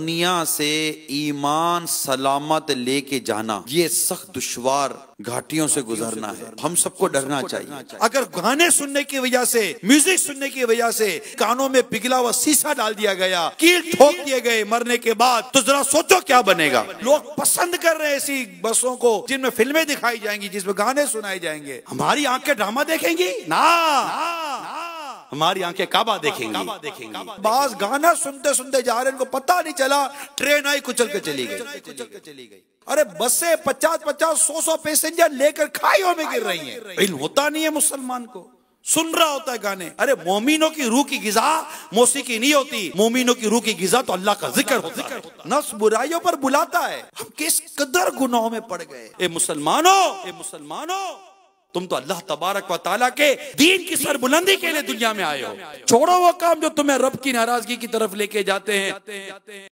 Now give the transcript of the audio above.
दुनिया से ईमान सलामत लेके जाना, ये सख्त दुश्वार घाटियों से गुजरना है। हम सबको डरना चाहिए। अगर गाने सुनने की वजह से, म्यूजिक सुनने की वजह से कानों में पिघला हुआ शीशा डाल दिया गया, कील ठोक दिए गए मरने के बाद, तो जरा सोचो क्या बनेगा। लोग पसंद कर रहे हैं ऐसी बसों को जिनमें फिल्में दिखाई जाएंगी, जिसमें गाने सुनाए जाएंगे। हमारी आंखें ड्रामा देखेंगी ना, हमारी आंखें काबा देखेंगी। बास गाना सुनते सुनते जा रहे हैं, इनको पता नहीं चला ट्रेन आई कुचल के चली गई। अरे बसें 50-50, 100-100 पैसेंजर लेकर खाइयों में गिर रही हैं। इल्म होता नहीं है मुसलमान को, सुन रहा होता है गाने। अरे मोमिनों की रूह की गिजा मौसीकी नहीं होती, मोमिनों की रूह की गिजा तो अल्लाह का जिक्र होता है। नफ्स बुराइयों पर बुलाता है। हम किस कदर गुनाहों में पड़ गए। ए मुसलमानों, तुम तो अल्लाह तबारक व तआला के दीन की सरबुलंदी के लिए दुनिया में आए हो। छोड़ो वो काम जो तुम्हें रब की नाराजगी की तरफ लेके जाते हैं।